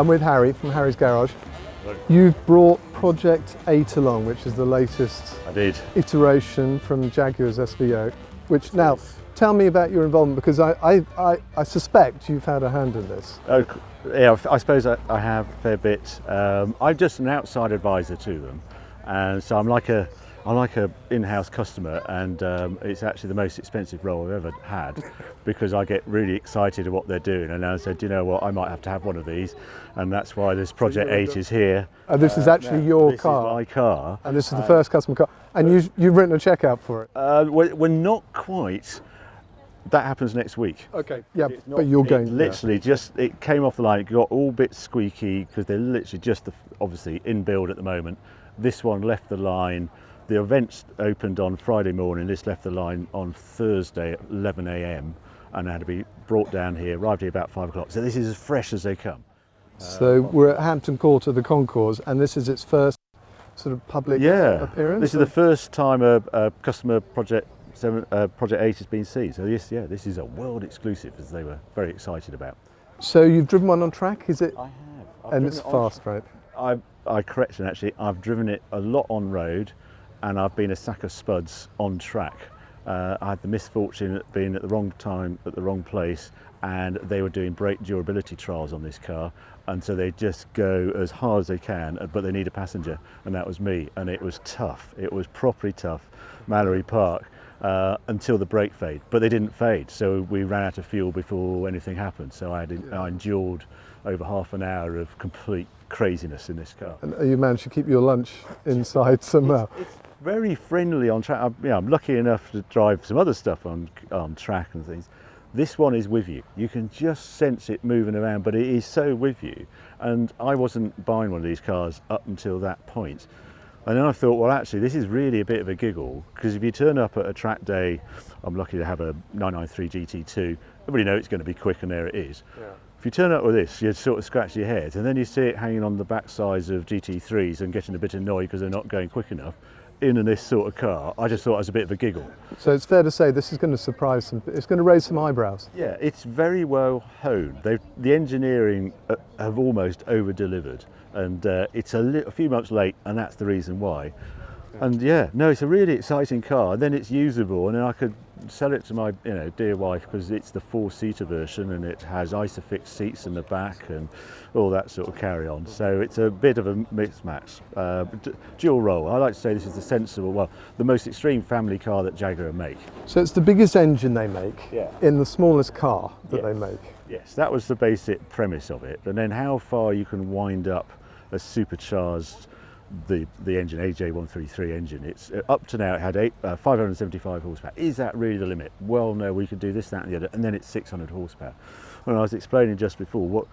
I'm with Harry from Harry's Garage. You've brought Project 8 along, which is the latest iteration from Jaguar's SVO, which now, tell me about your involvement, because I suspect you've had a hand in this. Yeah, I suppose I have a fair bit. I'm just an outside advisor to them, and so I'm like a in-house customer, and it's actually the most expensive role I've ever had, because I get really excited at what they're doing, and I said, you know what, I might have to have one of these, and that's why this Project 8 is here. This is actually your car. This is my car. And this is the first customer car. And you've written a check out for it. We're not quite. That happens next week. Okay, yeah, but you're going. Literally, it came off the line. It got all bit squeaky because they're literally just obviously in build at the moment. This one left the line. The events opened on Friday morning. This left the line on Thursday at 11 a.m. and had to be brought down here. Arrived here about 5 o'clock. So this is as fresh as they come. So we're at Hampton Court at the Concours, and this is its first sort of public appearance. This is the first time a customer Project 8 has been seen. So this is a world exclusive, as they were very excited about. So you've driven one on track, is it? I have. And it's fast, right? I correction actually. I've driven it a lot on road, and I've been a sack of spuds on track. I had the misfortune of being at the wrong time at the wrong place, and they were doing brake durability trials on this car, and so they just go as hard as they can, but they need a passenger, and that was me, and it was tough. It was properly tough, Mallory Park, until the brake fade, but they didn't fade, so we ran out of fuel before anything happened. So I endured over half an hour of complete craziness in this car. And you managed to keep your lunch inside somehow. It's very friendly on track. I'm lucky enough to drive some other stuff on track and things. This one is with you. You can just sense it moving around, but it is so with you. And I wasn't buying one of these cars up until that point. And then I thought, well, actually, this is really a bit of a giggle, because if you turn up at a track day, I'm lucky to have a 993 GT2. Everybody knows it's going to be quick, and there it is. Yeah. If you turn up with this, you sort of scratch your head, and then you see it hanging on the backsides of GT3s and getting a bit annoyed because they're not going quick enough. In this sort of car, I just thought it was a bit of a giggle. So it's fair to say this is going to surprise some, it's going to raise some eyebrows. Yeah, it's very well honed. The engineering have almost over-delivered, and it's a few months late, and that's the reason why. And it's a really exciting car, and then it's usable, and then I could sell it to my dear wife, because it's the 4-seater version, and it has Isofix seats in the back and all that sort of carry on. So it's a bit of a mismatch, dual role. I like to say this is the sensible, the most extreme family car that Jaguar make. So it's the biggest engine they make in the smallest car that they make. Yes, that was the basic premise of it, and then how far you can wind up a supercharged the engine, AJ133 engine. It's up to now it had 575 horsepower. Is that really the limit? Well, no, we could do this, that and the other, and then it's 600 horsepower. And I was explaining just before,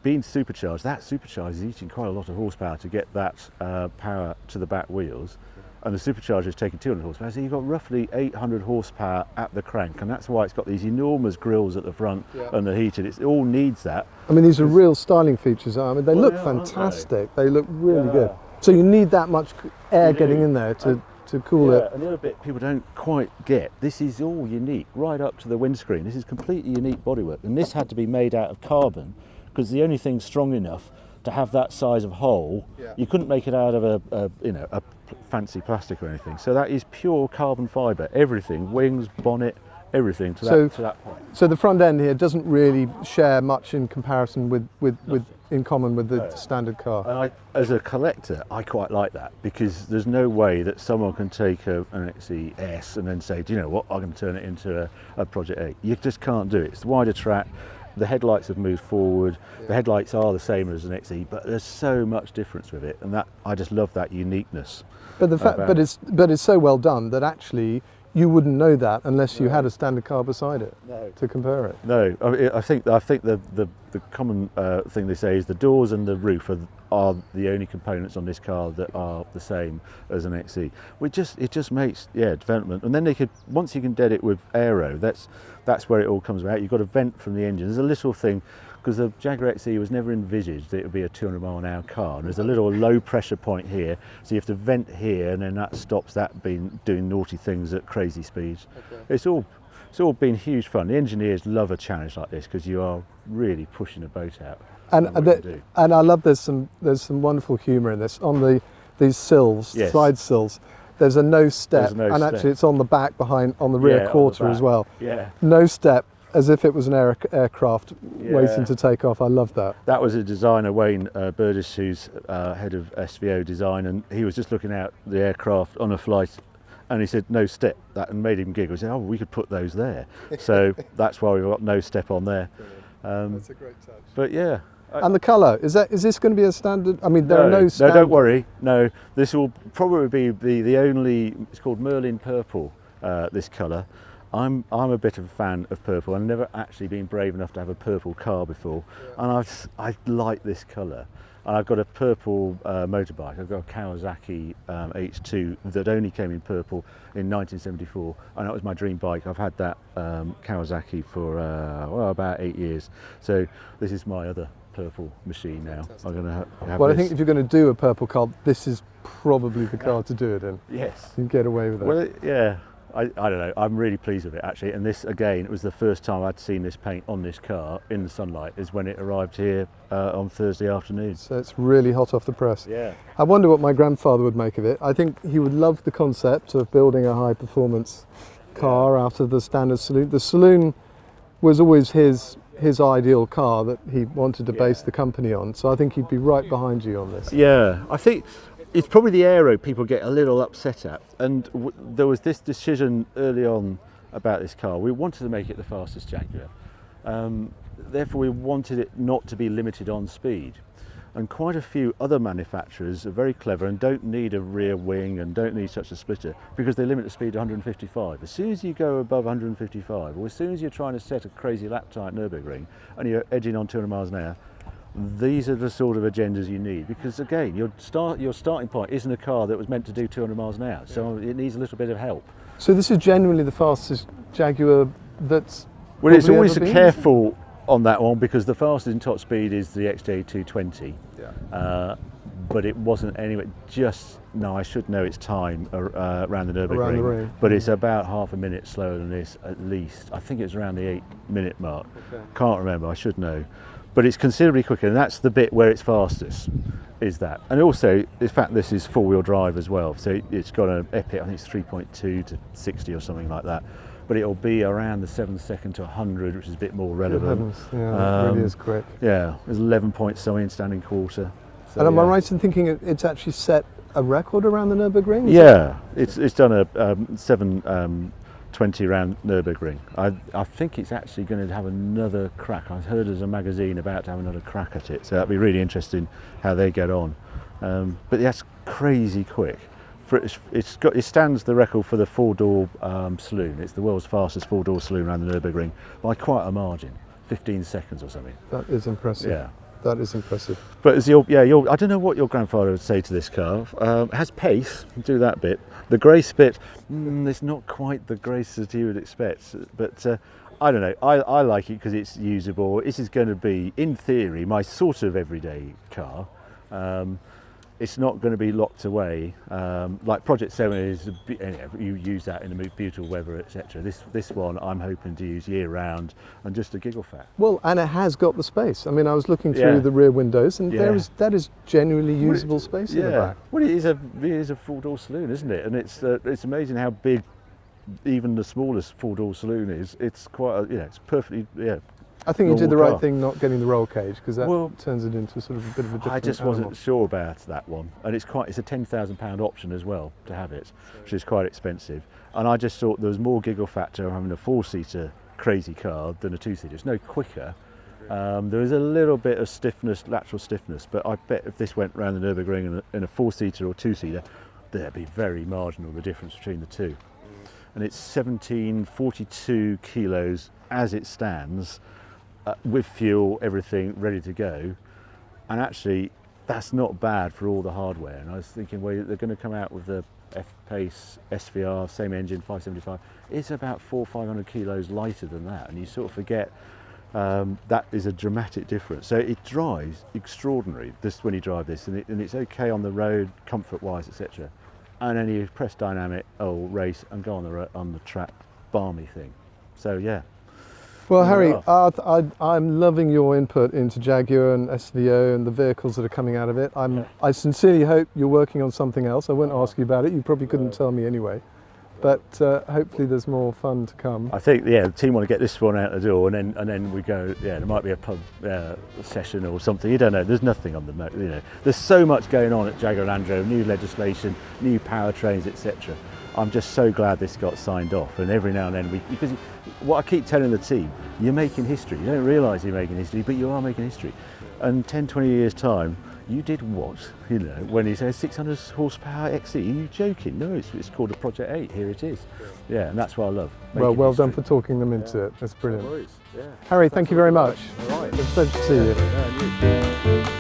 being supercharged, that supercharger is eating quite a lot of horsepower to get that power to the back wheels, and the supercharger is taking 200 horsepower, so you've got roughly 800 horsepower at the crank, and that's why it's got these enormous grills at the front and the heated. It all needs that. I mean, these are real styling features. I mean, they look fantastic. They look really good. So you need that much air getting in there to cool it. And the other bit people don't quite get, this is all unique, right up to the windscreen. This is completely unique bodywork, and this had to be made out of carbon, because the only thing strong enough to have that size of hole, you couldn't make it out of a fancy plastic or anything. So that is pure carbon fibre, everything, wings, bonnet, everything to that point. So the front end here doesn't really share much in comparison in common with the standard car. And as a collector, I quite like that, because there's no way that someone can take an XE S and then say, do you know what, I'm going to turn it into a Project 8. You just can't do it. It's the wider track. The headlights have moved forward. The headlights are the same as an XE, but there's so much difference with it, and that I just love that uniqueness. But it's so well done that actually you wouldn't know that unless you had a standard car beside it to compare it. No, I think the common thing they say is the doors and the roof are the only components on this car that are the same as an XE. It just makes development, and then once you can dead it with aero, that's where it all comes about. You've got a vent from the engine. There's a little thing, because the Jaguar XE was never envisaged that it would be a 200-mile-an-hour car. And there's a little low pressure point here, so you have to vent here, and then that stops that doing naughty things at crazy speeds. Okay. it's all been huge fun. The engineers love a challenge like this because you are really pushing a boat out. And I love there's some wonderful humour in this. On these sills, Yes. side sills, there's a no step, There's no and step. actually it's on the back on the rear Yeah, on the quarter as back. well. Yeah. No step, as if it was an aircraft waiting Yeah. to take off. I love that. That was a designer, Wayne Burdiss, who's head of SVO design, and he was just looking at the aircraft on a flight, and he said no step, that and made him giggle. He said, oh, we could put those there. So that's why we've got no step on there. That's a great touch. But yeah. And the colour, is this going to be a standard? I mean, there are no standard. No, don't worry. No, this will probably be the only. It's called Merlin Purple. This colour. I'm a bit of a fan of purple. I've never actually been brave enough to have a purple car before, and I like this colour. And I've got a purple motorbike. I've got a Kawasaki H2 that only came in purple in 1974, and that was my dream bike. I've had that Kawasaki for about 8 years. So this is my other purple machine now. Fantastic. I'm going to have Well, this. I think if you're going to do a purple car, this is probably the car to do it in. Yes. You can get away with it. Well, yeah. I don't know. I'm really pleased with it actually. And this again, it was the first time I'd seen this paint on this car in the sunlight. Is when it arrived here on Thursday afternoon. So it's really hot off the press. Yeah. I wonder what my grandfather would make of it. I think he would love the concept of building a high performance car out of the standard saloon. The saloon was always his ideal car that he wanted to base the company on. So I think he'd be right behind you on this. Yeah, I think it's probably the aero people get a little upset at. And there was this decision early on about this car. We wanted to make it the fastest Jaguar. Therefore, we wanted it not to be limited on speed. And quite a few other manufacturers are very clever and don't need a rear wing and don't need such a splitter because they limit the speed to 155. As soon as you go above 155, or as soon as you're trying to set a crazy lap time at Nürburgring and you're edging on 200 miles an hour, these are the sort of agendas you need, because again, your starting point isn't a car that was meant to do 200 miles an hour, so it needs a little bit of help. So this is genuinely the fastest Jaguar that's Well, it's probably always ever been? careful on that one because the fastest in top speed is the XJ220. Yeah. But it wasn't anyway. I should know its time around the Around the Nürburgring, ring. but it's about half a minute slower than this at least. I think it's around the 8-minute mark. Okay. Can't remember. I should know. But it's considerably quicker, and that's the bit where it's fastest, is that. And also, in fact, this is four-wheel drive as well, so it's got an epic, I think it's 3.2 to 60 or something like that. But it'll be around the 7 second to 100, which is a bit more relevant. Yeah, it really is quick. Yeah, there's 11 points something in standing quarter. So, And am I yeah. right in thinking it's actually set a record around the Nürburgring? Yeah, it's done a 7:20 round Nürburgring. I think it's actually going to have another crack. I've heard there's a magazine about to have another crack at it, so that'd be really interesting how they get on. But that's crazy quick. It stands the record for the four-door saloon. It's the world's fastest four-door saloon around the Nürburgring by quite a margin, 15 seconds or something. That is impressive. Yeah. That is impressive. But as I don't know what your grandfather would say to this car. It has pace, do that bit. The grace bit, it's not quite the grace that you would expect. But I don't know, I like it because it's usable. This is going to be, in theory, my sort of everyday car. It's not going to be locked away. Like Project 7 is, you use that in the beautiful weather, etc. This one I'm hoping to use year round and just a giggle fact. Well, and it has got the space. I mean, I was looking through the rear windows, and that is genuinely usable space in the back. Well, it is a four-door saloon, isn't it? And it's amazing how big even the smallest four-door saloon is. It's quite it's perfectly I think you did the normal right car. thing not getting the roll cage, because that turns it into sort of a bit of a different I just animal. wasn't sure about that one, and it's a £10,000 option as well to have it, which is quite expensive. And I just thought there was more giggle factor having a four-seater crazy car than a two-seater. It's no quicker. There is a little bit of stiffness, lateral stiffness, but I bet if this went around the Nürburgring in a four-seater or two-seater, there'd be very marginal the difference between the two. And it's 1742 kilos as it stands. With fuel, everything ready to go, and actually that's not bad for all the hardware. And I was thinking, well, they're going to come out with the F-Pace SVR, same engine, 575. It's about 400-500 kilos lighter than that, and you sort of forget that is a dramatic difference. So it drives extraordinary when you drive this, and it's okay on the road, comfort-wise, etc. And then you press dynamic, race, and go on the track, balmy thing. So yeah. Well, Harry, Yeah. I'm loving your input into Jaguar and SVO and the vehicles that are coming out of it. I sincerely hope you're working on something else. I won't ask you about it. You probably couldn't tell me anyway. But hopefully there's more fun to come. I think the team want to get this one out the door, and then we go. Yeah, there might be a pub session or something. You don't know. There's nothing on the There's so much going on at Jaguar Land Rover, new legislation, new powertrains, etc. I'm just so glad this got signed off, and every now and then because what I keep telling the team, you're making history. You don't realise you're making history, but you are making history. And 10, 20 years time, you did what? You know, when he says 600 horsepower XE, are you joking? No, it's called a Project 8. Here it is. Yeah, and that's what I love. Well done for talking them into it. That's brilliant. No Harry, thank you very much. All right. It's a pleasure to see you. Yeah,